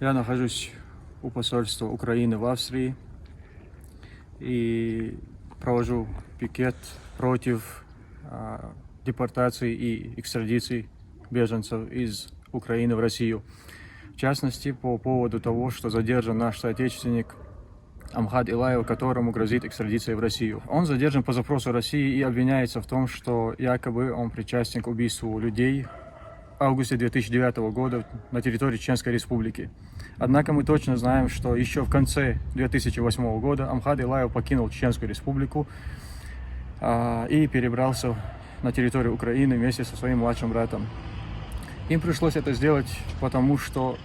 Я нахожусь у посольства Украины в Австрии и провожу пикет против депортации и экстрадиции беженцев из Украины в Россию. В частности, по поводу того, что задержан наш соотечественник Амхат Илаев, которому грозит экстрадиция в Россию. Он задержан по запросу России и обвиняется в том, что якобы он причастен к убийству людей в августе 2009 года на территории Чеченской Республики. Однако мы точно знаем, что еще в конце 2008 года Амхат Илаев покинул Чеченскую Республику и перебрался на территорию Украины вместе со своим младшим братом. Им пришлось это сделать, потому что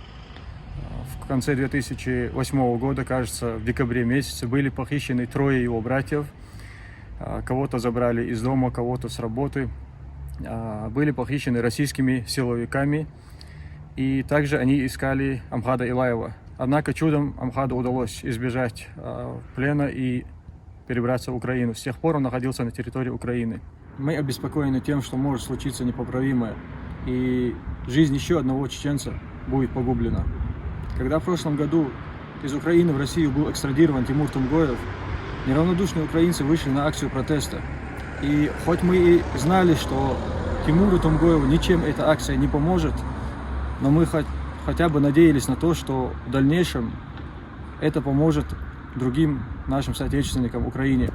в конце 2008 года, кажется, в декабре месяце, были похищены трое его братьев. Кого-то забрали из дома, кого-то с работы. Были похищены российскими силовиками. И также они искали Амхата Илаева. Однако чудом Амхату удалось избежать плена и перебраться в Украину. С тех пор он находился на территории Украины. Мы обеспокоены тем, что может случиться непоправимое, и жизнь еще одного чеченца будет погублена. Когда в прошлом году из Украины в Россию был экстрадирован Тимур Тумгоев, неравнодушные украинцы вышли на акцию протеста. И хоть мы и знали, что Тимуру Тумгоеву ничем эта акция не поможет, но мы хотя бы надеялись на то, что в дальнейшем это поможет другим нашим соотечественникам в Украине.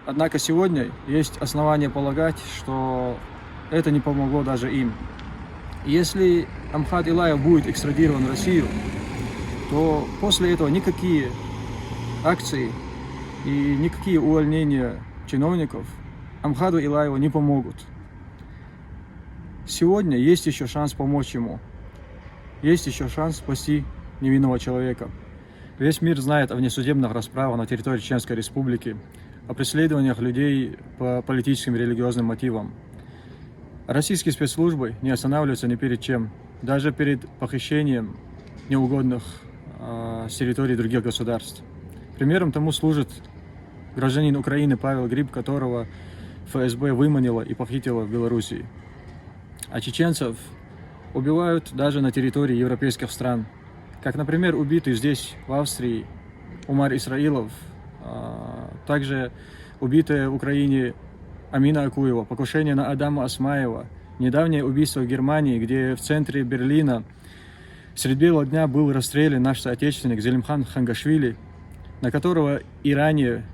Однако сегодня есть основания полагать, что это не помогло даже им. Если Амхат Илаев будет экстрадирован в Россию, то после этого никакие акции и никакие увольнения чиновников Амхату Илаеву не помогут. Сегодня есть еще шанс помочь ему. Есть еще шанс спасти невинного человека. Весь мир знает о внесудебных расправах на территории Чеченской Республики, о преследованиях людей по политическим и религиозным мотивам. Российские спецслужбы не останавливаются ни перед чем, даже перед похищением неугодных с территории других государств. Примером тому служит гражданин Украины Павел Гриб, которого ФСБ выманила и похитила в Белоруссии. А чеченцев убивают даже на территории европейских стран. Как, например, убитый здесь, в Австрии, Умар Исраилов, также убитая в Украине Амина Акуева, покушение на Адама Осмаева, недавнее убийство в Германии, где в центре Берлина средь бела дня был расстрелян наш соотечественник Зелимхан Хангашвили, на которого и ранее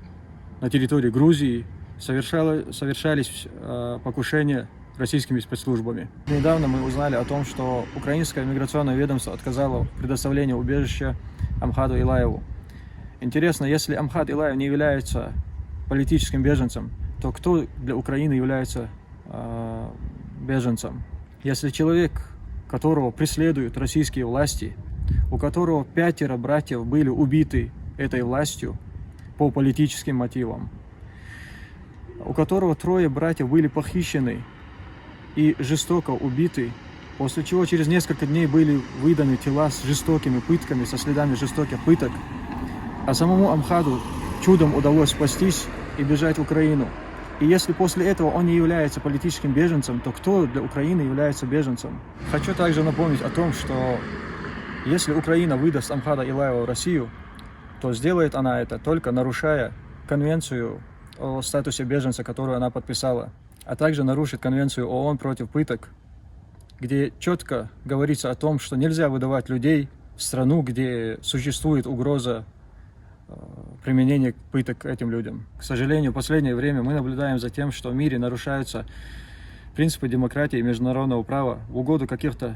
на территории Грузии совершались покушения российскими спецслужбами. Недавно мы узнали о том, что украинское миграционное ведомство отказало в предоставлении убежища Амхату Илаеву. Интересно, если Амхат Илаев не является политическим беженцем, то кто для Украины является беженцем? Если человек, которого преследуют российские власти, у которого 5 братьев были убиты этой властью по политическим мотивам, у которого 3 братьев были похищены и жестоко убиты, после чего через несколько дней были выданы тела с жестокими пытками, со следами жестоких пыток, а самому Амхату чудом удалось спастись и бежать в Украину. И если после этого он не является политическим беженцем, то кто для Украины является беженцем? Хочу также напомнить о том, что если Украина выдаст Амхата Илаева в Россию, то сделает она это только нарушая конвенцию о статусе беженца, которую она подписала, а также нарушит конвенцию ООН против пыток, где четко говорится о том, что нельзя выдавать людей в страну, где существует угроза применения пыток этим людям. К сожалению, в последнее время мы наблюдаем за тем, что в мире нарушаются принципы демократии и международного права в угоду каких-то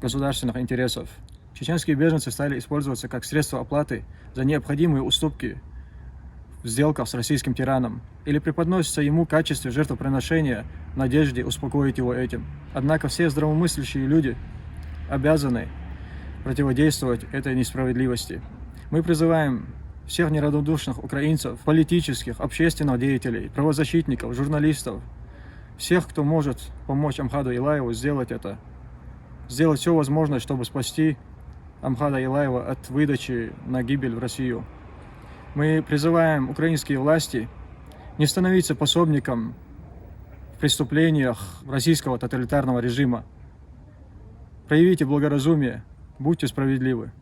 государственных интересов. Чеченские беженцы стали использоваться как средство оплаты за необходимые уступки в сделках с российским тираном или преподносятся ему в качестве жертвоприношения в надежде успокоить его этим. Однако все здравомыслящие люди обязаны противодействовать этой несправедливости. Мы призываем всех неравнодушных украинцев, политических, общественных деятелей, правозащитников, журналистов, всех, кто может помочь Амхату Илаеву сделать это, сделать все возможное, чтобы спасти Амхата Илаева от выдачи на гибель в Россию. Мы призываем украинские власти не становиться пособником в преступлениях российского тоталитарного режима. Проявите благоразумие Будьте справедливы.